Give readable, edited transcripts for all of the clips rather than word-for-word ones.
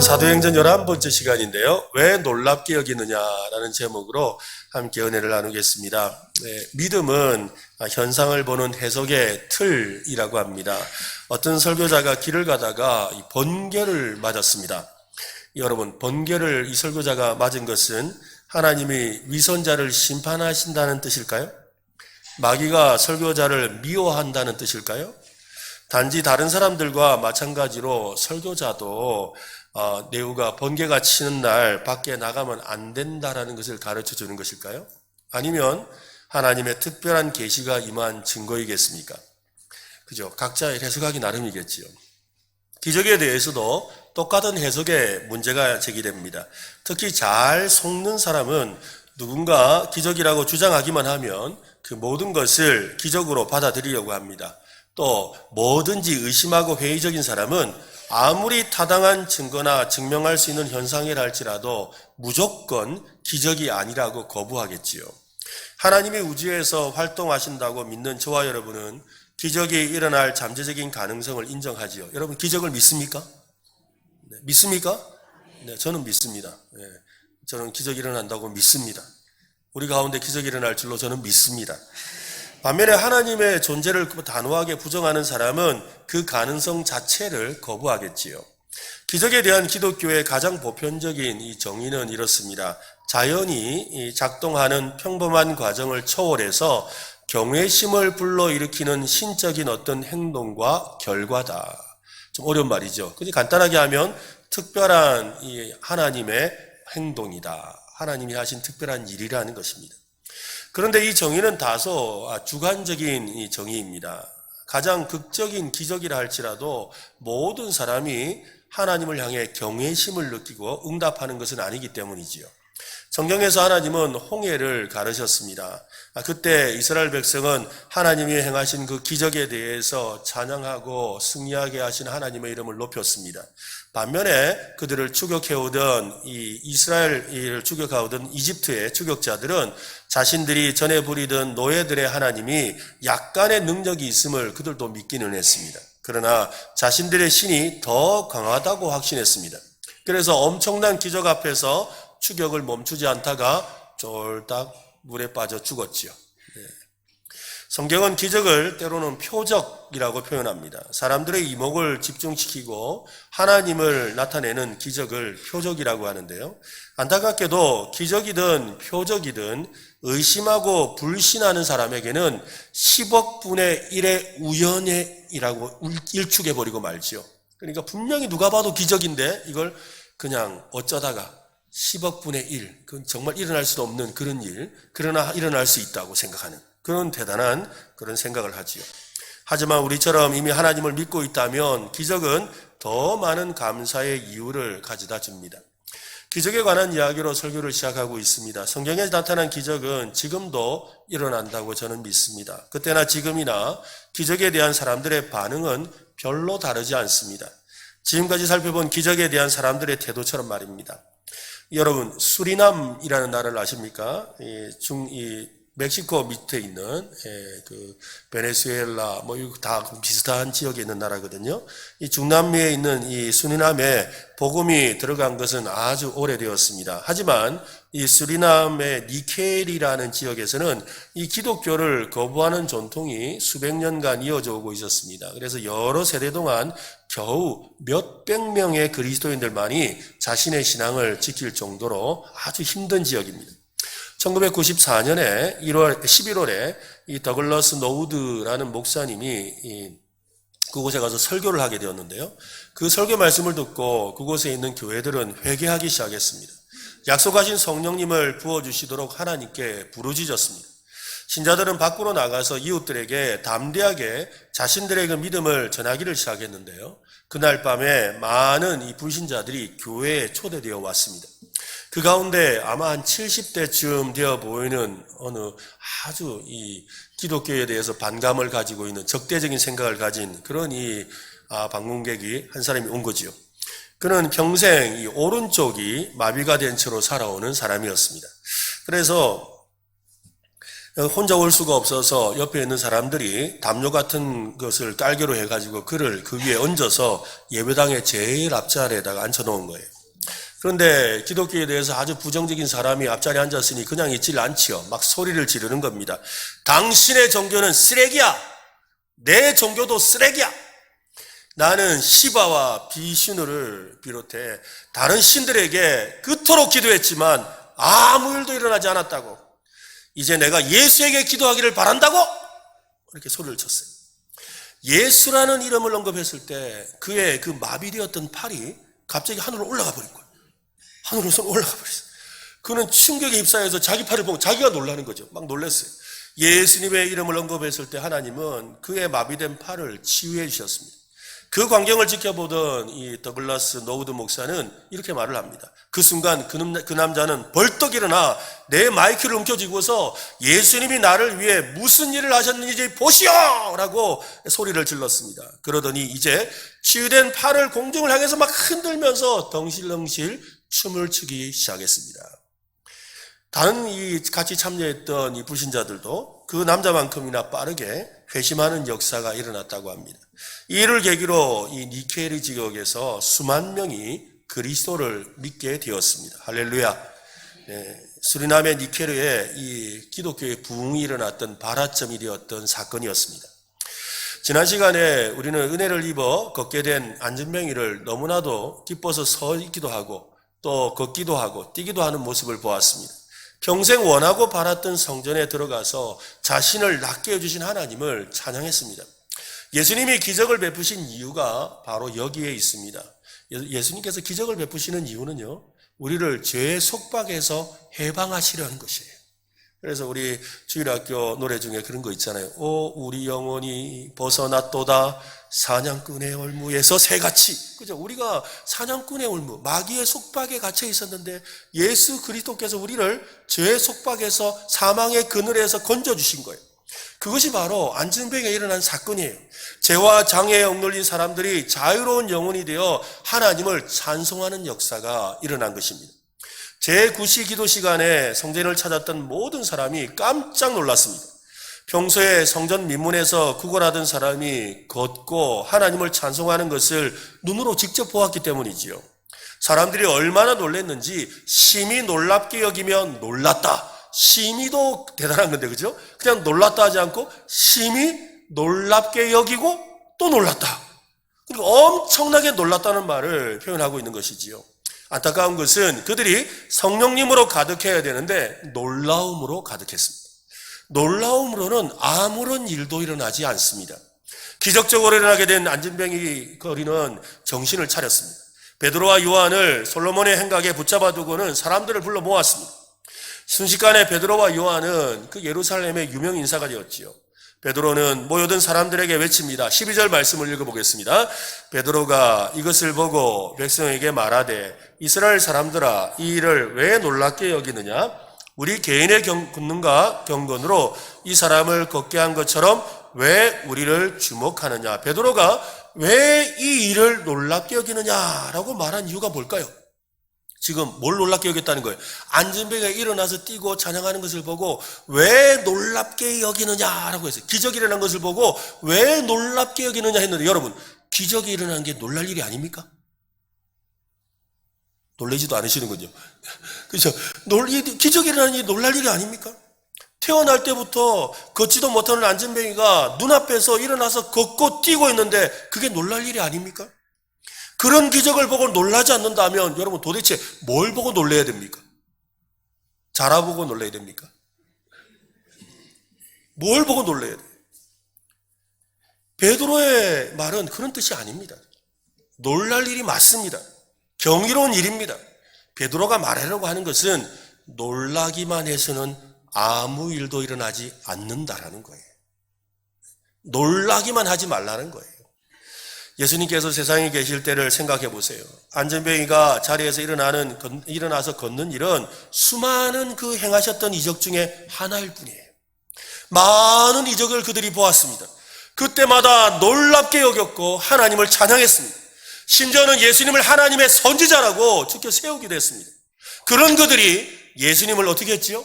사도행전 11번째 시간인데요. 왜 놀랍게 여기느냐라는 제목으로 함께 은혜를 나누겠습니다. 믿음은 현상을 보는 해석의 틀이라고 합니다. 어떤 설교자가 길을 가다가 번개를 맞았습니다. 여러분, 번개를 이 설교자가 맞은 것은 하나님이 위선자를 심판하신다는 뜻일까요? 마귀가 설교자를 미워한다는 뜻일까요? 단지 다른 사람들과 마찬가지로 설교자도 내우가 번개가 치는 날 밖에 나가면 안 된다라는 것을 가르쳐 주는 것일까요? 아니면 하나님의 특별한 계시가 임한 증거이겠습니까? 그죠? 각자의 해석하기 나름이겠지요. 기적에 대해서도 똑같은 해석에 문제가 제기됩니다. 특히 잘 속는 사람은 누군가 기적이라고 주장하기만 하면 그 모든 것을 기적으로 받아들이려고 합니다. 또 뭐든지 의심하고 회의적인 사람은 아무리 타당한 증거나 증명할 수 있는 현상이라 할지라도 무조건 기적이 아니라고 거부하겠지요. 하나님이 우주에서 활동하신다고 믿는 저와 여러분은 기적이 일어날 잠재적인 가능성을 인정하지요. 여러분, 기적을 믿습니까? 네, 믿습니까? 네, 저는 믿습니다. 네, 저는 기적이 일어난다고 믿습니다. 우리 가운데 기적이 일어날 줄로 저는 믿습니다. 반면에 하나님의 존재를 단호하게 부정하는 사람은 그 가능성 자체를 거부하겠지요. 기적에 대한 기독교의 가장 보편적인 이 정의는 이렇습니다. 자연이 작동하는 평범한 과정을 초월해서 경외심을 불러일으키는 신적인 어떤 행동과 결과다. 좀 어려운 말이죠. 근데 간단하게 하면 특별한 이 하나님의 행동이다. 하나님이 하신 특별한 일이라는 것입니다. 그런데 이 정의는 다소 주관적인 이 정의입니다. 가장 극적인 기적이라 할지라도 모든 사람이 하나님을 향해 경외심을 느끼고 응답하는 것은 아니기 때문이지요. 성경에서 하나님은 홍해를 가르셨습니다. 그때 이스라엘 백성은 하나님이 행하신 그 기적에 대해서 찬양하고 승리하게 하신 하나님의 이름을 높였습니다. 반면에 그들을 추격해오던 이스라엘을 추격하오던 이집트의 추격자들은 자신들이 전에 부리던 노예들의 하나님이 약간의 능력이 있음을 그들도 믿기는 했습니다. 그러나 자신들의 신이 더 강하다고 확신했습니다. 그래서 엄청난 기적 앞에서 추격을 멈추지 않다가 쫄딱 물에 빠져 죽었지요. 성경은 기적을 때로는 표적이라고 표현합니다. 사람들의 이목을 집중시키고 하나님을 나타내는 기적을 표적이라고 하는데요. 안타깝게도 기적이든 표적이든 의심하고 불신하는 사람에게는 10억 분의 1의 우연이라고 일축해버리고 말지요. 그러니까 분명히 누가 봐도 기적인데 이걸 그냥 어쩌다가 10억 분의 1, 그건 정말 일어날 수 없는 그런 일, 그러나 일어날 수 있다고 생각하는 그런 대단한 그런 생각을 하지요. 하지만 우리처럼 이미 하나님을 믿고 있다면 기적은 더 많은 감사의 이유를 가져다 줍니다. 기적에 관한 이야기로 설교를 시작하고 있습니다. 성경에 나타난 기적은 지금도 일어난다고 저는 믿습니다. 그때나 지금이나 기적에 대한 사람들의 반응은 별로 다르지 않습니다. 지금까지 살펴본 기적에 대한 사람들의 태도처럼 말입니다. 여러분, 수리남이라는 나라를 아십니까? 멕시코 밑에 있는 그 베네수엘라 뭐 이거 다 비슷한 지역에 있는 나라거든요. 이 중남미에 있는 이 수리남에 복음이 들어간 것은 아주 오래되었습니다. 하지만 이 수리남의 니켈이라는 지역에서는 이 기독교를 거부하는 전통이 수백 년간 이어져 오고 있었습니다. 그래서 여러 세대 동안 겨우 몇백 명의 그리스도인들만이 자신의 신앙을 지킬 정도로 아주 힘든 지역입니다. 1994년에 11월에 이 더글러스 노우드라는 목사님이 그곳에 가서 설교를 하게 되었는데요. 그 설교 말씀을 듣고 그곳에 있는 교회들은 회개하기 시작했습니다. 약속하신 성령님을 부어주시도록 하나님께 부르짖었습니다. 신자들은 밖으로 나가서 이웃들에게 담대하게 자신들의 그 믿음을 전하기를 시작했는데요. 그날 밤에 많은 이 불신자들이 교회에 초대되어 왔습니다. 그 가운데 아마 한 70대쯤 되어 보이는 어느 아주 이 기독교에 대해서 반감을 가지고 있는 적대적인 생각을 가진 그런 방문객이 한 사람이 온 거지요. 그는 평생 이 오른쪽이 마비가 된 채로 살아오는 사람이었습니다. 그래서 혼자 올 수가 없어서 옆에 있는 사람들이 담요 같은 것을 깔개로 해가지고 그를 그 위에 얹어서 예배당의 제일 앞자리에다가 앉혀놓은 거예요. 그런데 기독교에 대해서 아주 부정적인 사람이 앞자리에 앉았으니 그냥 있질 않지요. 막 소리를 지르는 겁니다. 당신의 종교는 쓰레기야. 내 종교도 쓰레기야. 나는 시바와 비슈누를 비롯해 다른 신들에게 그토록 기도했지만 아무 일도 일어나지 않았다고. 이제 내가 예수에게 기도하기를 바란다고? 이렇게 소리를 쳤어요. 예수라는 이름을 언급했을 때 그의 그 마비되었던 팔이 갑자기 하늘로 올라가 버린 거예요. 하늘로서 올라가 버렸어요. 그는 충격에 휩싸여서 자기 팔을 보고 자기가 놀라는 거죠. 막 놀랐어요. 예수님의 이름을 언급했을 때 하나님은 그의 마비된 팔을 치유해 주셨습니다. 그 광경을 지켜보던 이 더글라스 노우드 목사는 이렇게 말을 합니다. 그 순간 그 남자는 벌떡 일어나 내 마이크를 움켜쥐고서 예수님이 나를 위해 무슨 일을 하셨는지 보시오! 라고 소리를 질렀습니다. 그러더니 이제 치유된 팔을 공중을 향해서 막 흔들면서 덩실덩실 춤을 추기 시작했습니다. 다른 같이 참여했던 이 불신자들도 그 남자만큼이나 빠르게 회심하는 역사가 일어났다고 합니다. 이 일을 계기로 이 니케리 지역에서 수만 명이 그리스도를 믿게 되었습니다. 할렐루야. 네, 수리남의 니케르에 이 기독교의 부흥이 일어났던 발화점이 되었던 사건이었습니다. 지난 시간에 우리는 은혜를 입어 걷게 된 안전뱅이를 너무나도 기뻐서 서 있기도 하고 또 걷기도 하고 뛰기도 하는 모습을 보았습니다. 평생 원하고 바랐던 성전에 들어가서 자신을 낫게 해주신 하나님을 찬양했습니다. 예수님이 기적을 베푸신 이유가 바로 여기에 있습니다. 예수님께서 기적을 베푸시는 이유는요, 우리를 죄의 속박에서 해방하시려는 것이에요. 그래서 우리 주일학교 노래 중에 그런 거 있잖아요. 오 우리 영혼이 벗어났도다 사냥꾼의 올무에서 새같이. 그죠? 우리가 사냥꾼의 올무, 마귀의 속박에 갇혀 있었는데 예수 그리스도께서 우리를 죄의 속박에서 사망의 그늘에서 건져주신 거예요. 그것이 바로 안전병에 일어난 사건이에요. 죄와 장애에 억눌린 사람들이 자유로운 영혼이 되어 하나님을 찬송하는 역사가 일어난 것입니다. 제9시 기도 시간에 성전을 찾았던 모든 사람이 깜짝 놀랐습니다. 평소에 성전 민문에서 구걸하던 사람이 걷고 하나님을 찬송하는 것을 눈으로 직접 보았기 때문이지요. 사람들이 얼마나 놀랐는지 심히 놀랍게 여기면 놀랐다. 심히도 대단한 건데, 그죠? 그냥 놀랐다 하지 않고 심히 놀랍게 여기고 또 놀랐다. 그러니까 엄청나게 놀랐다는 말을 표현하고 있는 것이지요. 안타까운 것은 그들이 성령님으로 가득해야 되는데 놀라움으로 가득했습니다. 놀라움으로는 아무런 일도 일어나지 않습니다. 기적적으로 일어나게 된 안전뱅이 거리는 정신을 차렸습니다. 베드로와 요한을 솔로몬의 행각에 붙잡아 두고는 사람들을 불러 모았습니다. 순식간에 베드로와 요한은 그 예루살렘의 유명 인사가 되었지요. 베드로는 모여든 사람들에게 외칩니다. 12절 말씀을 읽어보겠습니다. 베드로가 이것을 보고 백성에게 말하되 이스라엘 사람들아 이 일을 왜 놀랍게 여기느냐? 우리 개인의 권능과 경건으로 이 사람을 걷게 한 것처럼 왜 우리를 주목하느냐? 베드로가 왜 이 일을 놀랍게 여기느냐라고 말한 이유가 뭘까요? 지금 뭘 놀랍게 여겼다는 거예요? 안전뱅이가 일어나서 뛰고 찬양하는 것을 보고 왜 놀랍게 여기느냐라고 했어요. 기적이 일어난 것을 보고 왜 놀랍게 여기느냐 했는데 여러분, 기적이 일어나는 게 놀랄 일이 아닙니까? 놀라지도 않으시는군요. 그렇죠? 기적이 일어나는 게 놀랄 일이 아닙니까? 태어날 때부터 걷지도 못하는 안전뱅이가 눈앞에서 일어나서 걷고 뛰고 있는데 그게 놀랄 일이 아닙니까? 그런 기적을 보고 놀라지 않는다면 여러분 도대체 뭘 보고 놀라야 됩니까? 자라보고 놀라야 됩니까? 뭘 보고 놀라야 돼요? 베드로의 말은 그런 뜻이 아닙니다. 놀랄 일이 맞습니다. 경이로운 일입니다. 베드로가 말하려고 하는 것은 놀라기만 해서는 아무 일도 일어나지 않는다라는 거예요. 놀라기만 하지 말라는 거예요. 예수님께서 세상에 계실 때를 생각해 보세요. 안전뱅이가 자리에서 일어나서 걷는 일은 수많은 그 행하셨던 이적 중에 하나일 뿐이에요. 많은 이적을 그들이 보았습니다. 그때마다 놀랍게 여겼고 하나님을 찬양했습니다. 심지어는 예수님을 하나님의 선지자라고 지켜 세우기도 했습니다. 그런 그들이 예수님을 어떻게 했지요?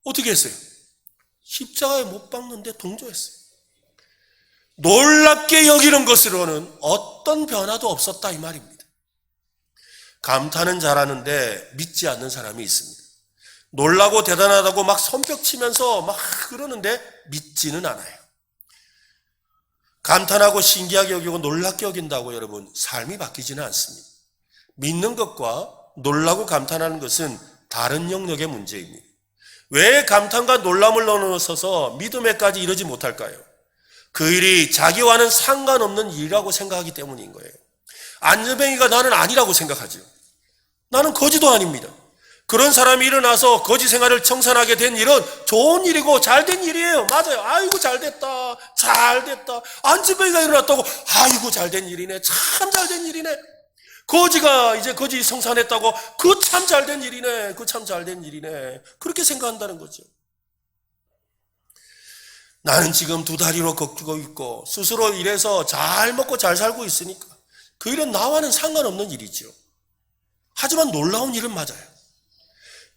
어떻게 했어요? 십자가에 못 박는데 동조했어요. 놀랍게 여기는 것으로는 어떤 변화도 없었다 이 말입니다. 감탄은 잘하는데 믿지 않는 사람이 있습니다. 놀라고 대단하다고 막 손뼉치면서 막 그러는데 믿지는 않아요. 감탄하고 신기하게 여기고 놀랍게 여긴다고 여러분 삶이 바뀌지는 않습니다. 믿는 것과 놀라고 감탄하는 것은 다른 영역의 문제입니다. 왜 감탄과 놀람을 넘어서서 믿음에까지 이르지 못할까요? 그 일이 자기와는 상관없는 일이라고 생각하기 때문인 거예요. 안전뱅이가 나는 아니라고 생각하죠. 나는 거지도 아닙니다. 그런 사람이 일어나서 거지 생활을 청산하게 된 일은 좋은 일이고 잘된 일이에요. 맞아요. 아이고 잘됐다. 잘됐다. 안전뱅이가 일어났다고 아이고 잘된 일이네. 참 잘된 일이네. 거지가 이제 거지 성산했다고 그 참 잘된 일이네. 그 참 잘된 일이네. 그렇게 생각한다는 거죠. 나는 지금 두 다리로 걷고 있고 스스로 일해서 잘 먹고 잘 살고 있으니까 그 일은 나와는 상관없는 일이죠. 하지만 놀라운 일은 맞아요.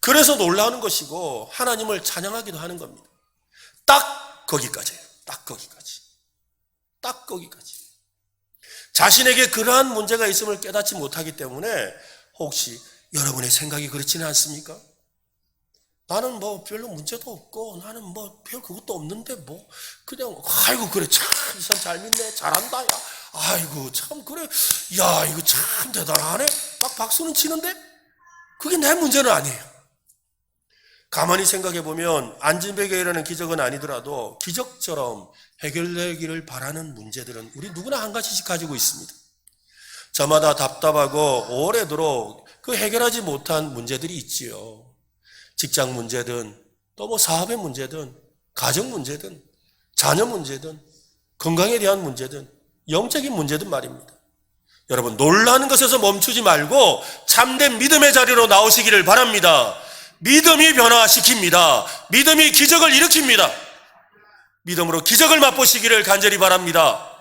그래서 놀라운 것이고 하나님을 찬양하기도 하는 겁니다. 딱 거기까지예요. 딱 거기까지. 딱 거기까지. 자신에게 그러한 문제가 있음을 깨닫지 못하기 때문에 혹시 여러분의 생각이 그렇지는 않습니까? 나는 뭐 별로 문제도 없고 나는 뭐 별 그것도 없는데 뭐 그냥 아이고 그래 참 이 사람 잘 믿네 잘한다 야 아이고 참 그래 야 이거 참 대단하네 막 박수는 치는데 그게 내 문제는 아니에요. 가만히 생각해 보면 안진뱅이가 일어나는 기적은 아니더라도 기적처럼 해결되기를 바라는 문제들은 우리 누구나 한 가지씩 가지고 있습니다. 저마다 답답하고 오래도록 그 해결하지 못한 문제들이 있지요. 직장 문제든 또 뭐 사업의 문제든 가정 문제든 자녀 문제든 건강에 대한 문제든 영적인 문제든 말입니다. 여러분 놀라는 것에서 멈추지 말고 참된 믿음의 자리로 나오시기를 바랍니다. 믿음이 변화시킵니다. 믿음이 기적을 일으킵니다. 믿음으로 기적을 맛보시기를 간절히 바랍니다.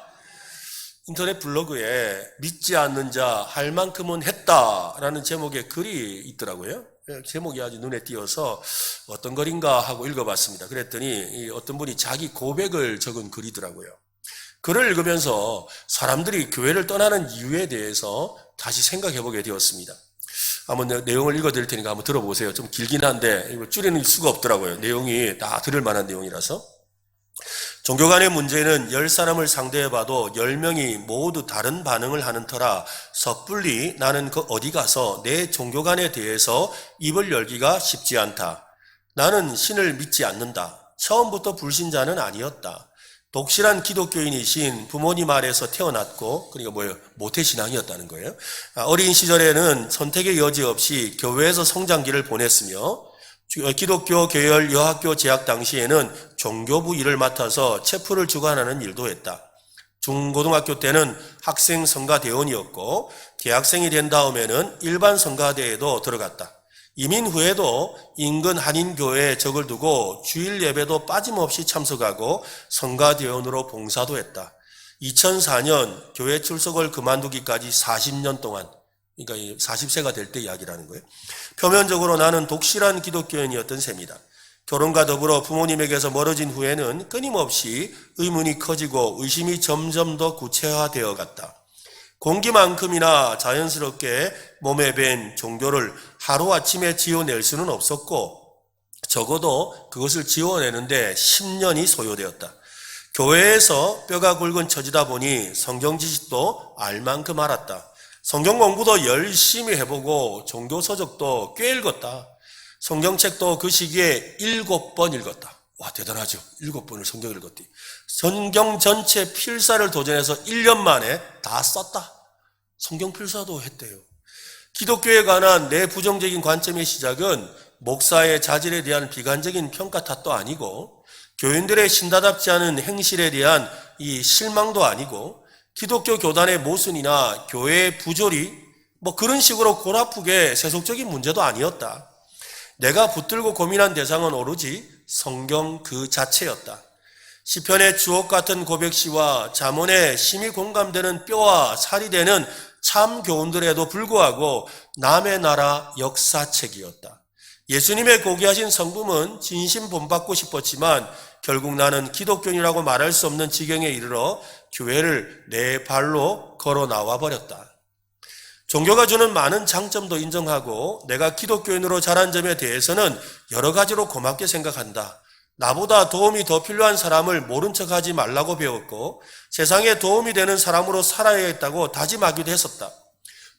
인터넷 블로그에 믿지 않는 자 할 만큼은 했다라는 제목의 글이 있더라고요. 제목이 아주 눈에 띄어서 어떤 글인가 하고 읽어봤습니다. 그랬더니 어떤 분이 자기 고백을 적은 글이더라고요. 글을 읽으면서 사람들이 교회를 떠나는 이유에 대해서 다시 생각해보게 되었습니다. 한번 내용을 읽어드릴 테니까 한번 들어보세요. 좀 길긴 한데 이거 줄이는 수가 없더라고요. 내용이 다 들을 만한 내용이라서. 종교 간의 문제는 10사람을 상대해봐도 10명이 모두 다른 반응을 하는 터라 섣불리 나는 그 어디 가서 내 종교 간에 대해서 입을 열기가 쉽지 않다. 나는 신을 믿지 않는다. 처음부터 불신자는 아니었다. 독실한 기독교인이신 부모님 아래서 태어났고 그러니까 모태신앙이었다는 거예요. 어린 시절에는 선택의 여지 없이 교회에서 성장기를 보냈으며 기독교 계열 여학교 재학 당시에는 종교부 일을 맡아서 체프를 주관하는 일도 했다. 중고등학교 때는 학생 성가대원이었고 대학생이 된 다음에는 일반 성가대에도 들어갔다. 이민 후에도 인근 한인교회에 적을 두고 주일 예배도 빠짐없이 참석하고 성가대원으로 봉사도 했다. 2004년 교회 출석을 그만두기까지 40년 동안 그러니까 40세가 될 때 이야기라는 거예요. 표면적으로 나는 독실한 기독교인이었던 셈이다. 결혼과 더불어 부모님에게서 멀어진 후에는 끊임없이 의문이 커지고 의심이 점점 더 구체화되어 갔다. 공기만큼이나 자연스럽게 몸에 밴 종교를 하루아침에 지워낼 수는 없었고 적어도 그것을 지워내는데 10년이 소요되었다. 교회에서 뼈가 굵은 처지다 보니 성경 지식도 알 만큼 알았다. 성경 공부도 열심히 해보고 종교 서적도 꽤 읽었다. 성경책도 그 시기에 7번 읽었다. 와 대단하죠. 7번을 성경 읽었대. 성경 전체 필사를 도전해서 1년 만에 다 썼다. 성경 필사도 했대요. 기독교에 관한 내 부정적인 관점의 시작은 목사의 자질에 대한 비관적인 평가 탓도 아니고 교인들의 신다답지 않은 행실에 대한 이 실망도 아니고 기독교 교단의 모순이나 교회의 부조리 그런 식으로 골아프게 세속적인 문제도 아니었다. 내가 붙들고 고민한 대상은 오로지 성경 그 자체였다. 시편의 주옥 같은 고백시와 잠언에 심히 공감되는 뼈와 살이 되는 참 교훈들에도 불구하고 남의 나라 역사책이었다. 예수님의 고귀하신 성품은 진심 본받고 싶었지만 결국 나는 기독교인이라고 말할 수 없는 지경에 이르러 교회를 내 발로 걸어 나와 버렸다. 종교가 주는 많은 장점도 인정하고 내가 기독교인으로 자란 점에 대해서는 여러 가지로 고맙게 생각한다. 나보다 도움이 더 필요한 사람을 모른 척하지 말라고 배웠고 세상에 도움이 되는 사람으로 살아야 했다고 다짐하기도 했었다.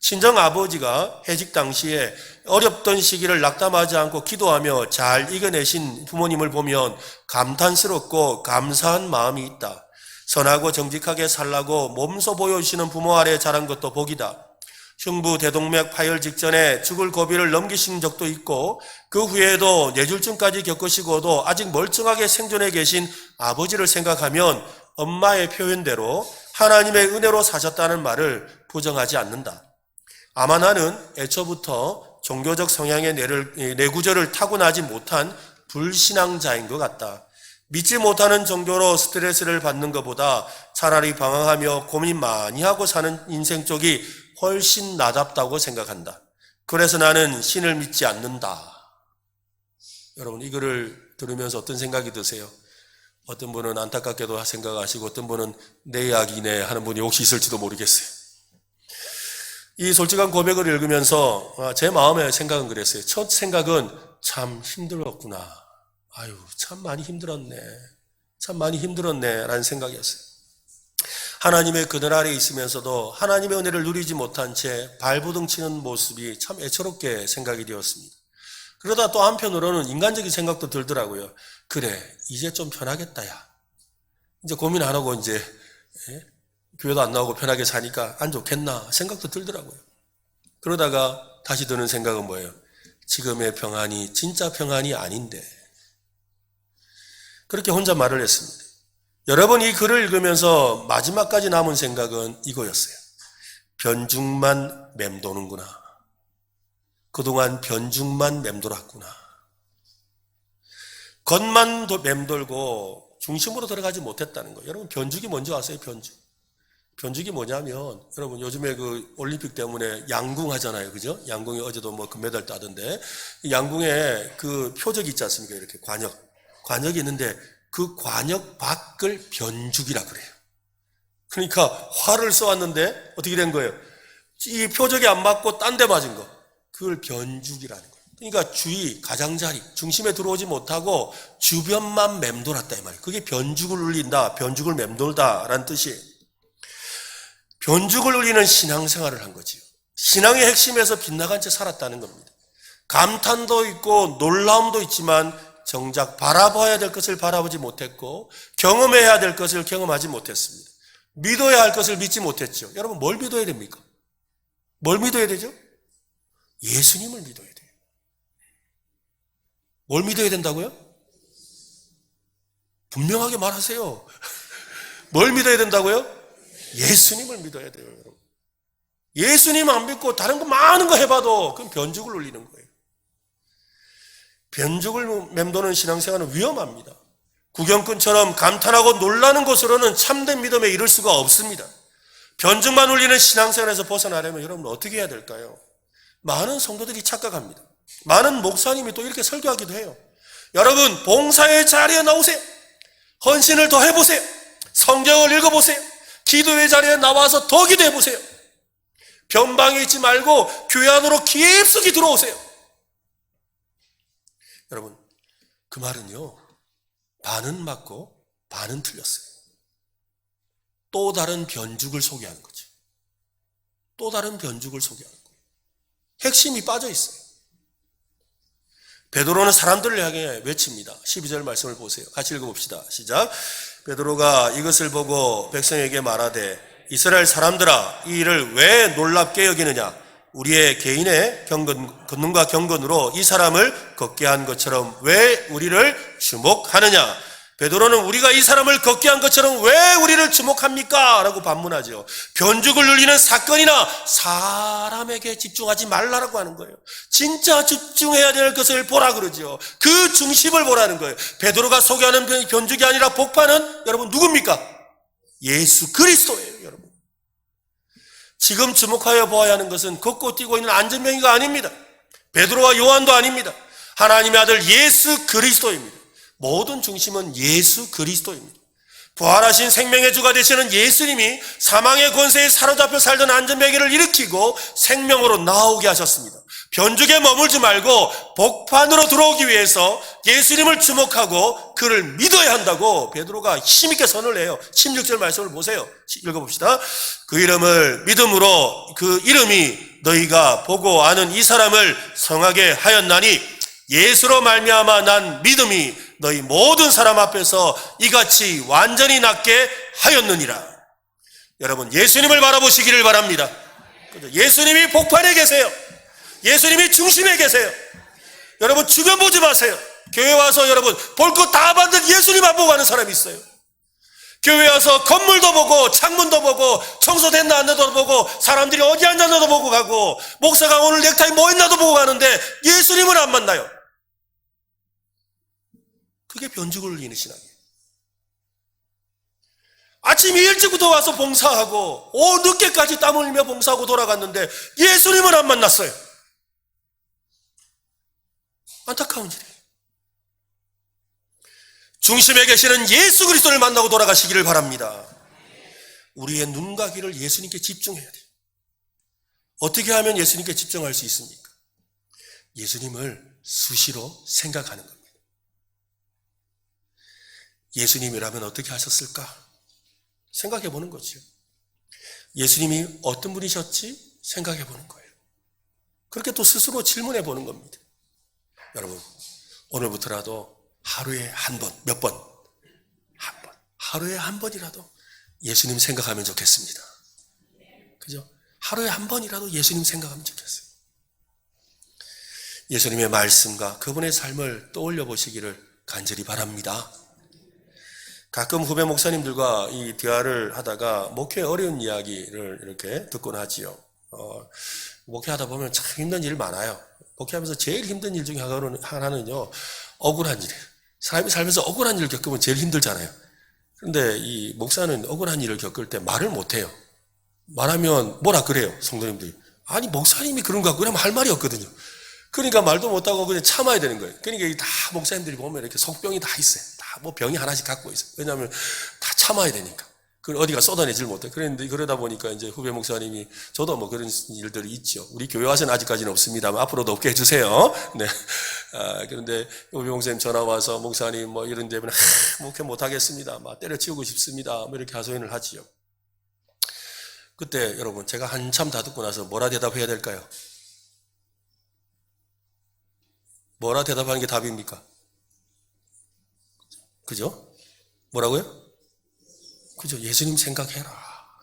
친정아버지가 해직 당시에 어렵던 시기를 낙담하지 않고 기도하며 잘 이겨내신 부모님을 보면 감탄스럽고 감사한 마음이 있다. 선하고 정직하게 살라고 몸소 보여주시는 부모 아래 자란 것도 복이다. 흉부 대동맥 파열 직전에 죽을 고비를 넘기신 적도 있고 그 후에도 뇌졸중까지 겪으시고도 아직 멀쩡하게 생존해 계신 아버지를 생각하면 엄마의 표현대로 하나님의 은혜로 사셨다는 말을 부정하지 않는다. 아마 나는 애초부터 종교적 성향의 내구절을 타고나지 못한 불신앙자인 것 같다. 믿지 못하는 종교로 스트레스를 받는 것보다 차라리 방황하며 고민 많이 하고 사는 인생 쪽이 훨씬 나답다고 생각한다. 그래서 나는 신을 믿지 않는다. 여러분, 이거를 들으면서 어떤 생각이 드세요? 어떤 분은 안타깝게도 생각하시고 어떤 분은 내 이야기네 하는 분이 혹시 있을지도 모르겠어요. 이 솔직한 고백을 읽으면서 제 마음의 생각은 그랬어요. 첫 생각은 참 힘들었구나. 아유, 참 많이 힘들었네. 참 많이 힘들었네 라는 생각이었어요. 하나님의 그늘 아래 있으면서도 하나님의 은혜를 누리지 못한 채 발부둥 치는 모습이 참 애처롭게 생각이 되었습니다. 그러다 또 한편으로는 인간적인 생각도 들더라고요. 그래, 이제 좀 편하겠다, 야. 이제 고민 안 하고 이제 교회도 안 나오고 편하게 사니까 안 좋겠나 생각도 들더라고요. 그러다가 다시 드는 생각은 뭐예요? 지금의 평안이 진짜 평안이 아닌데. 그렇게 혼자 말을 했습니다. 여러분, 이 글을 읽으면서 마지막까지 남은 생각은 이거였어요. 변죽만 맴도는구나. 그동안 변죽만 맴돌았구나. 겉만 맴돌고 중심으로 들어가지 못했다는 거예요. 여러분, 변죽이 뭔지 아세요? 변죽이 뭐냐면, 여러분, 요즘에 그 올림픽 때문에 양궁 하잖아요. 그죠? 양궁이 어제도 뭐 금메달 따던데, 양궁에 그 표적이 있지 않습니까? 이렇게 관역이 있는데, 그 관역 밖을 변죽이라 그래요. 그러니까 활을 쏘았는데 어떻게 된 거예요? 이 표적이 안 맞고 딴 데 맞은 거. 그걸 변죽이라는 거예요. 그러니까 주위, 가장자리, 중심에 들어오지 못하고 주변만 맴돌았다 이 말이에요. 그게 변죽을 울린다, 변죽을 맴돌다라는 뜻이에요. 변죽을 울리는 신앙생활을 한 거지요. 신앙의 핵심에서 빗나간 채 살았다는 겁니다. 감탄도 있고 놀라움도 있지만 정작 바라봐야 될 것을 바라보지 못했고 경험해야 될 것을 경험하지 못했습니다. 믿어야 할 것을 믿지 못했죠. 여러분, 뭘 믿어야 됩니까? 뭘 믿어야 되죠? 예수님을 믿어야 돼요. 뭘 믿어야 된다고요? 분명하게 말하세요. 뭘 믿어야 된다고요? 예수님을 믿어야 돼요, 여러분. 예수님 안 믿고 다른 거 많은 거 해봐도 그건 변죽을 울리는 거예요. 변죽을 맴도는 신앙생활은 위험합니다. 구경꾼처럼 감탄하고 놀라는 것으로는 참된 믿음에 이를 수가 없습니다. 변죽만 울리는 신앙생활에서 벗어나려면 여러분 어떻게 해야 될까요? 많은 성도들이 착각합니다. 많은 목사님이 또 이렇게 설교하기도 해요. 여러분, 봉사의 자리에 나오세요. 헌신을 더 해보세요. 성경을 읽어보세요. 기도의 자리에 나와서 더 기도해보세요. 변방에 있지 말고 교회 안으로 깊숙이 들어오세요. 여러분, 그 말은요, 반은 맞고 반은 틀렸어요. 또 다른 변죽을 소개하는 거죠. 또 다른 변죽을 소개하는 거예요. 핵심이 빠져 있어요. 베드로는 사람들을 향해 외칩니다. 12절 말씀을 보세요. 같이 읽어봅시다. 시작. 베드로가 이것을 보고 백성에게 말하되 이스라엘 사람들아, 이 일을 왜 놀랍게 여기느냐? 우리의 개인의 권능과 경건으로 이 사람을 걷게 한 것처럼 왜 우리를 주목하느냐? 베드로는 우리가 이 사람을 걷게 한 것처럼 왜 우리를 주목합니까? 라고 반문하죠. 변죽을 울리는 사건이나 사람에게 집중하지 말라라고 하는 거예요. 진짜 집중해야 될 것을 보라 그러죠. 그 중심을 보라는 거예요. 베드로가 소개하는 변죽이 아니라 복판은 여러분 누굽니까? 예수 그리스도예요, 여러분. 지금 주목하여 보아야 하는 것은 걷고 뛰고 있는 안전병이가 아닙니다. 베드로와 요한도 아닙니다. 하나님의 아들 예수 그리스도입니다. 모든 중심은 예수 그리스도입니다. 부활하신 생명의 주가 되시는 예수님이 사망의 권세에 사로잡혀 살던 안전뱅이를 일으키고 생명으로 나오게 하셨습니다. 변죽에 머물지 말고 복판으로 들어오기 위해서 예수님을 주목하고 그를 믿어야 한다고 베드로가 힘있게 선을 해요. 16절 말씀을 보세요. 읽어봅시다. 그 이름을 믿음으로 그 이름이 너희가 보고 아는 이 사람을 성하게 하였나니 예수로 말미암아 난 믿음이 너희 모든 사람 앞에서 이같이 완전히 낫게 하였느니라. 여러분, 예수님을 바라보시기를 바랍니다. 예수님이 복판에 계세요. 예수님이 중심에 계세요. 여러분, 주변 보지 마세요. 교회 와서 여러분 볼 것 다 봤는데 예수님만 보고 가는 사람이 있어요. 교회 와서 건물도 보고 창문도 보고 청소됐나 안 됐나도 보고 사람들이 어디 앉았나도 보고 가고 목사가 오늘 넥타이 뭐 했나도 보고 가는데 예수님은 안 만나요. 그게 변죽을 울리는 신앙이에요. 아침 일찍부터 와서 봉사하고 늦게까지 땀 흘리며 봉사하고 돌아갔는데 예수님은 안 만났어요. 안타까운 일이에요. 중심에 계시는 예수 그리스도를 만나고 돌아가시기를 바랍니다. 우리의 눈과 귀를 예수님께 집중해야 돼요. 어떻게 하면 예수님께 집중할 수 있습니까? 예수님을 수시로 생각하는 겁니다. 예수님이라면 어떻게 하셨을까? 생각해 보는 거죠. 예수님이 어떤 분이셨지? 생각해 보는 거예요. 그렇게 또 스스로 질문해 보는 겁니다. 여러분, 오늘부터라도 하루에 한 번, 몇 번? 한 번. 하루에 한 번이라도 예수님 생각하면 좋겠습니다. 그죠? 하루에 한 번이라도 예수님 생각하면 좋겠어요. 예수님의 말씀과 그분의 삶을 떠올려 보시기를 간절히 바랍니다. 가끔 후배 목사님들과 이 대화를 하다가 목회 어려운 이야기를 이렇게 듣곤 하지요. 목회하다 보면 참 힘든 일 많아요. 목회하면서 제일 힘든 일 중에 하나는요, 억울한 일이에요. 사람이 살면서 억울한 일을 겪으면 제일 힘들잖아요. 그런데 이 목사는 억울한 일을 겪을 때 말을 못해요. 말하면 뭐라 그래요, 성도님들이. 아니, 목사님이 그런가? 그러면 할 말이 없거든요. 그러니까 말도 못하고 그냥 참아야 되는 거예요. 그러니까 다 목사님들이 보면 이렇게 속병이 다 있어요. 다 뭐 병이 하나씩 갖고 있어요. 왜냐하면 다 참아야 되니까. 그걸 어디가 쏟아내질 못해. 그런데 그러다 보니까 이제 후배 목사님이 저도 뭐 그런 일들이 있죠. 우리 교회 와서는 아직까지는 없습니다만 앞으로도 없게 해주세요. 네. 그런데 후배 목사님 전화 와서 목사님 뭐 이런 데면 목회 못하겠습니다. 막 때려치우고 싶습니다. 뭐 이렇게 하소연을 하지요. 그때 여러분 제가 한참 다 듣고 나서 뭐라 대답해야 될까요? 뭐라 대답하는 게 답입니까? 그죠? 뭐라고요? 그죠? 예수님 생각해라.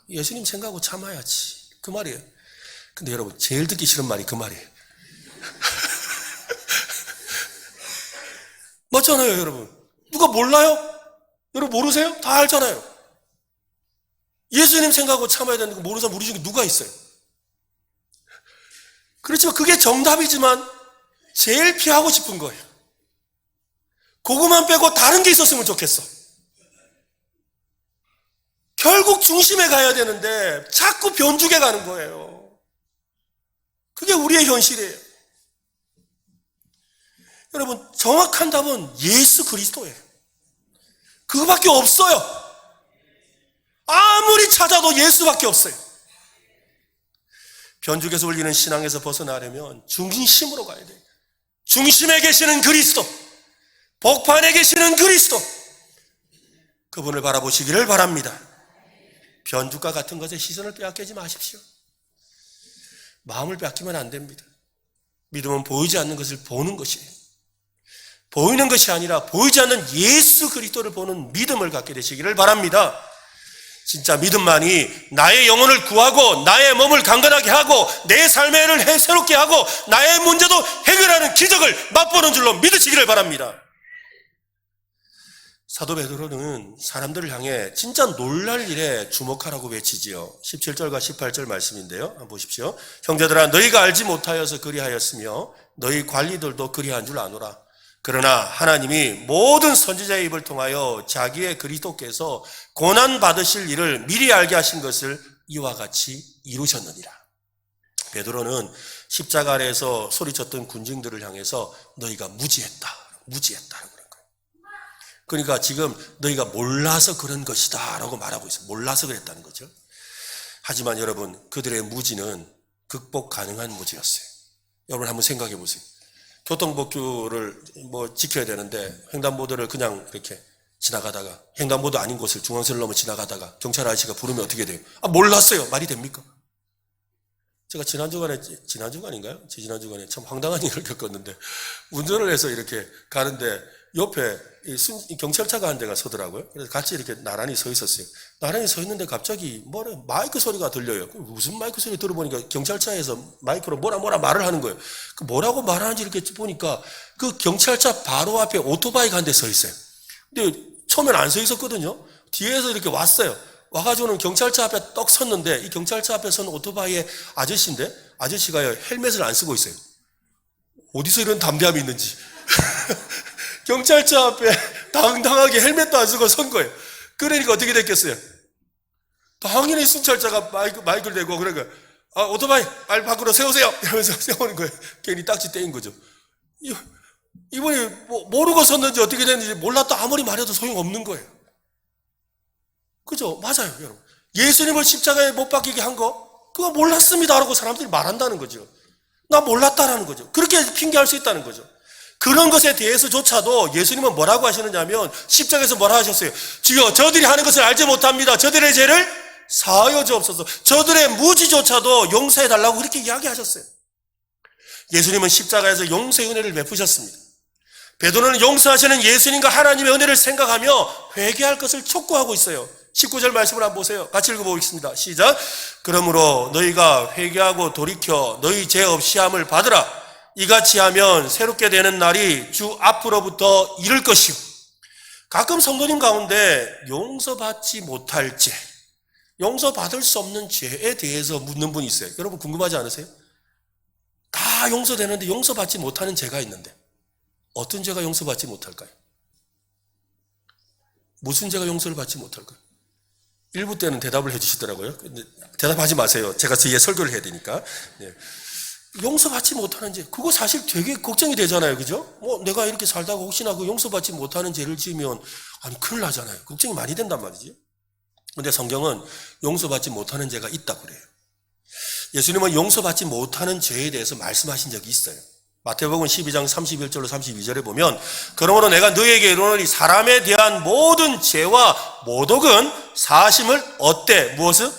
예수님 생각하고 참아야지. 그 말이에요. 근데 여러분, 제일 듣기 싫은 말이 그 말이에요. 맞잖아요, 여러분. 누가 몰라요? 여러분 모르세요? 다 알잖아요. 예수님 생각하고 참아야 되는 거 모르는 사람 우리 중에 누가 있어요? 그렇지만 그게 정답이지만 제일 피하고 싶은 거예요. 그것만 빼고 다른 게 있었으면 좋겠어. 결국 중심에 가야 되는데 자꾸 변죽에 가는 거예요. 그게 우리의 현실이에요. 여러분, 정확한 답은 예수 그리스도예요. 그거밖에 없어요. 아무리 찾아도 예수밖에 없어요. 변죽에서 울리는 신앙에서 벗어나려면 중심으로 가야 돼요. 중심에 계시는 그리스도, 복판에 계시는 그리스도, 그분을 바라보시기를 바랍니다. 변죽과 같은 것에 시선을 빼앗기지 마십시오. 마음을 빼앗기면 안 됩니다. 믿음은 보이지 않는 것을 보는 것이에요. 보이는 것이 아니라 보이지 않는 예수 그리스도를 보는 믿음을 갖게 되시기를 바랍니다. 진짜 믿음만이 나의 영혼을 구하고 나의 몸을 강건하게 하고 내 삶의 애를 새롭게 하고 나의 문제도 해결하는 기적을 맛보는 줄로 믿으시기를 바랍니다. 사도 베드로는 사람들을 향해 진짜 놀랄 일에 주목하라고 외치지요. 17절과 18절 말씀인데요. 한번 보십시오. 형제들아, 너희가 알지 못하여서 그리하였으며 너희 관리들도 그리한 줄 아노라. 그러나 하나님이 모든 선지자의 입을 통하여 자기의 그리스도께서 고난 받으실 일을 미리 알게 하신 것을 이와 같이 이루셨느니라. 베드로는 십자가 아래에서 소리쳤던 군중들을 향해서 너희가 무지했다라고 그런 거예요. 그러니까 지금 너희가 몰라서 그런 것이다 라고 말하고 있어요. 몰라서 그랬다는 거죠. 하지만 여러분, 그들의 무지는 극복 가능한 무지였어요. 여러분 한번 생각해 보세요. 교통법규를 지켜야 되는데 횡단보도를 그냥 이렇게 지나가다가, 횡단보도 아닌 곳을 중앙선을 넘어 지나가다가 경찰 아저씨가 부르면 어떻게 돼요? 몰랐어요. 말이 됩니까? 제가 지난주간에 참 황당한 일을 겪었는데, 운전을 해서 이렇게 가는데 옆에 경찰차가 한 대가 서더라고요. 그래서 같이 이렇게 나란히 서 있었어요. 나란히 서 있는데 갑자기 마이크 소리가 들려요. 무슨 마이크 소리 들어보니까 경찰차에서 마이크로 뭐라 말을 하는 거예요. 그 뭐라고 말하는지 이렇게 보니까 그 경찰차 바로 앞에 오토바이가 한 대 서 있어요. 근데 처음엔 안 서 있었거든요. 뒤에서 이렇게 왔어요. 와가지고는 경찰차 앞에 떡 섰는데, 이 경찰차 앞에 선 오토바이의 아저씨인데, 아저씨가요 헬멧을 안 쓰고 있어요. 어디서 이런 담대함이 있는지. 경찰차 앞에 당당하게 헬멧도 안 쓰고 선 거예요. 그러니까 어떻게 됐겠어요? 당연히 순찰자가 마이크를 대고 그러니까 오토바이 빨리 밖으로 세우세요 이러면서 세우는 거예요. 괜히 딱지 떼인 거죠. 이분이 모르고 섰는지 어떻게 됐는지 몰랐다 아무리 말해도 소용없는 거예요. 그죠? 맞아요, 여러분. 예수님을 십자가에 못 박히게 한 거 그거 몰랐습니다라고 사람들이 말한다는 거죠. 나 몰랐다라는 거죠. 그렇게 핑계할 수 있다는 거죠. 그런 것에 대해서조차도 예수님은 뭐라고 하시느냐면 십자가에서 뭐라 하셨어요? 주여 저들이 하는 것을 알지 못합니다. 저들의 죄를 사하여 주옵소서. 저들의 무지조차도 용서해달라고 그렇게 이야기하셨어요. 예수님은 십자가에서 용서의 은혜를 베푸셨습니다. 베드로는 용서하시는 예수님과 하나님의 은혜를 생각하며 회개할 것을 촉구하고 있어요. 19절 말씀을 한번 보세요. 같이 읽어보겠습니다. 시작. 그러므로 너희가 회개하고 돌이켜 너희 죄 없이 함을 받으라. 이같이 하면 새롭게 되는 날이 주 앞으로부터 이를 것이요. 가끔 성도님 가운데 용서받지 못할 죄, 용서받을 수 없는 죄에 대해서 묻는 분이 있어요. 여러분 궁금하지 않으세요? 다 용서되는데 용서받지 못하는 죄가 있는데 어떤 죄가 용서받지 못할까요? 무슨 죄가 용서를 받지 못할까요? 일부 때는 대답을 해주시더라고요. 근데 대답하지 마세요. 제가 뒤에 설교를 해야 되니까. 네. 용서받지 못하는 죄, 그거 사실 되게 걱정이 되잖아요. 그죠? 내가 이렇게 살다가 혹시나 그 용서받지 못하는 죄를 지으면, 큰일 나잖아요. 걱정이 많이 된단 말이지. 근데 성경은 용서받지 못하는 죄가 있다고 그래요. 예수님은 용서받지 못하는 죄에 대해서 말씀하신 적이 있어요. 마태복음 12장 31절로 32절에 보면, 그러므로 내가 너희에게 이르노니 사람에 대한 모든 죄와 모독은 사심을 얻되 무엇을?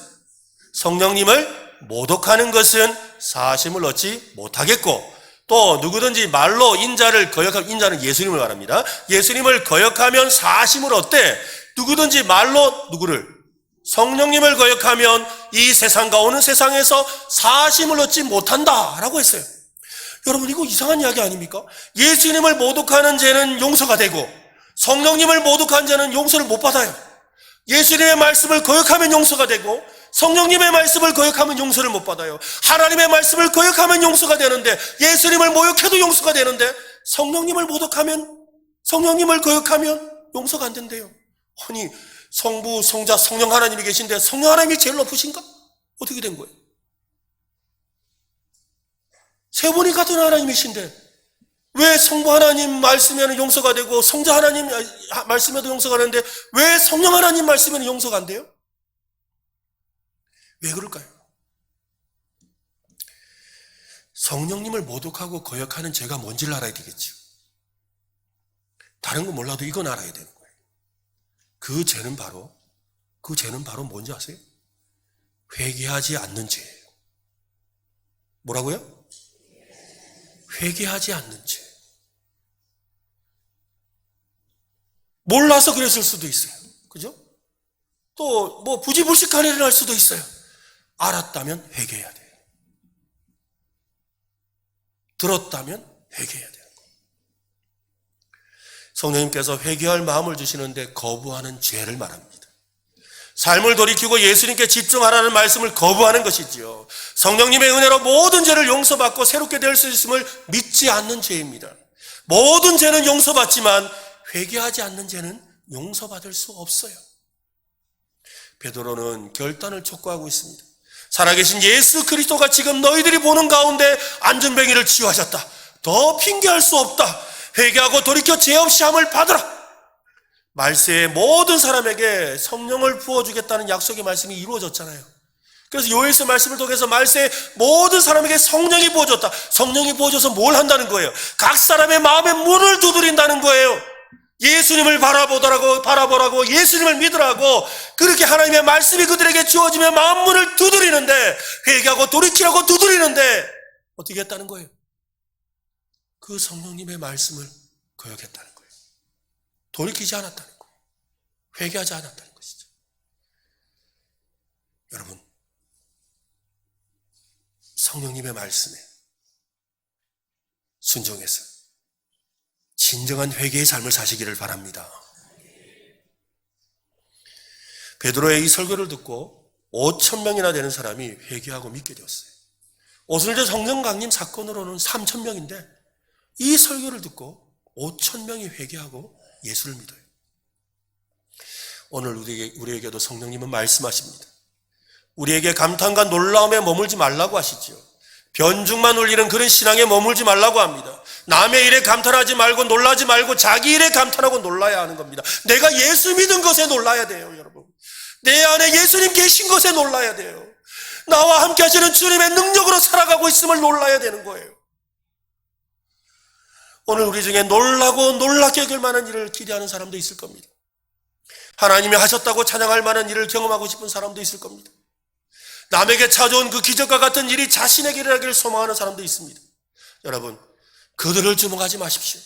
성령님을 모독하는 것은 사심을 얻지 못하겠고, 또 누구든지 말로 인자를 거역하면, 인자는 예수님을 말합니다. 예수님을 거역하면 사심을 얻되 누구든지 말로 누구를? 성령님을 거역하면 이 세상과 오는 세상에서 사심을 얻지 못한다라고 했어요. 여러분 이거 이상한 이야기 아닙니까? 예수님을 모독하는 죄는 용서가 되고 성령님을 모독한 죄는 용서를 못 받아요. 예수님의 말씀을 거역하면 용서가 되고 성령님의 말씀을 거역하면 용서를 못 받아요. 하나님의 말씀을 거역하면 용서가 되는데, 예수님을 모욕해도 용서가 되는데, 성령님을 모독하면, 성령님을 거역하면 용서가 안 된대요. 아니 성부, 성자, 성령 하나님이 계신데 성령 하나님이 제일 높으신가? 어떻게 된 거예요? 세 분이 같은 하나님이신데 왜 성부 하나님 말씀에는 용서가 되고 성자 하나님 말씀에도 용서가 되는데 왜 성령 하나님 말씀에는 용서가 안 돼요? 왜 그럴까요? 성령님을 모독하고 거역하는 죄가 뭔지를 알아야 되겠죠. 다른 건 몰라도 이건 알아야 되는 거예요. 그 죄는 바로 뭔지 아세요? 회개하지 않는 죄예요. 뭐라고요? 회개하지 않는 죄. 몰라서 그랬을 수도 있어요. 그죠? 또 부지불식한 일을 할 수도 있어요. 알았다면 회개해야 돼요. 들었다면 회개해야 돼요. 성령님께서 회개할 마음을 주시는데 거부하는 죄를 말합니다. 삶을 돌이키고 예수님께 집중하라는 말씀을 거부하는 것이지요. 성령님의 은혜로 모든 죄를 용서받고 새롭게 될 수 있음을 믿지 않는 죄입니다. 모든 죄는 용서받지만 회개하지 않는 죄는 용서받을 수 없어요. 베드로는 결단을 촉구하고 있습니다. 살아계신 예수 그리스도가 지금 너희들이 보는 가운데 안전병이를 치유하셨다. 더 핑계할 수 없다. 회개하고 돌이켜 죄 없이 함을 받으라. 말세의 모든 사람에게 성령을 부어주겠다는 약속의 말씀이 이루어졌잖아요. 그래서 요엘서 말씀을 통해서 말세의 모든 사람에게 성령이 부어졌다. 성령이 부어져서 뭘 한다는 거예요? 각 사람의 마음의 문을 두드린다는 거예요. 예수님을 바라보라고 예수님을 믿으라고 그렇게 하나님의 말씀이 그들에게 주어지면 마음 문을 두드리는데, 회개하고 돌이키라고 두드리는데 어떻게 했다는 거예요? 그 성령님의 말씀을 거역했다는 거예요. 돌이키지 않았다는 거예요. 회개하지 않았다는 것이죠. 여러분, 성령님의 말씀에 순종해서 진정한 회개의 삶을 사시기를 바랍니다. 베드로의 이 설교를 듣고 5,000명이나 되는 사람이 회개하고 믿게 되었어요. 오순절 성령 강림 사건으로는 3,000명인데 이 설교를 듣고 5,000명이 회개하고 예수를 믿어요. 오늘 우리에게도 성령님은 말씀하십니다. 우리에게 감탄과 놀라움에 머물지 말라고 하시지요. 변죽만 울리는 그런 신앙에 머물지 말라고 합니다. 남의 일에 감탄하지 말고 놀라지 말고 자기 일에 감탄하고 놀라야 하는 겁니다. 내가 예수 믿은 것에 놀라야 돼요, 여러분. 내 안에 예수님 계신 것에 놀라야 돼요. 나와 함께 하시는 주님의 능력으로 살아가고 있음을 놀라야 되는 거예요. 오늘 우리 중에 놀라고 놀랍게 여길 만한 일을 기대하는 사람도 있을 겁니다. 하나님이 하셨다고 찬양할 만한 일을 경험하고 싶은 사람도 있을 겁니다. 남에게 찾아온 그 기적과 같은 일이 자신에게 일어나기를 소망하는 사람도 있습니다. 여러분, 그들을 주목하지 마십시오.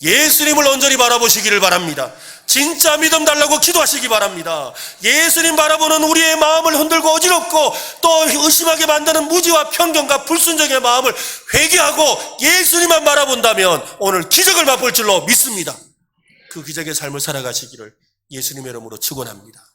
예수님을 온전히 바라보시기를 바랍니다. 진짜 믿음 달라고 기도하시기 바랍니다. 예수님 바라보는 우리의 마음을 흔들고 어지럽고 또 의심하게 만드는 무지와 편견과 불순종의 마음을 회개하고 예수님만 바라본다면 오늘 기적을 맛볼 줄로 믿습니다. 그 기적의 삶을 살아가시기를 예수님의 이름으로 축원합니다.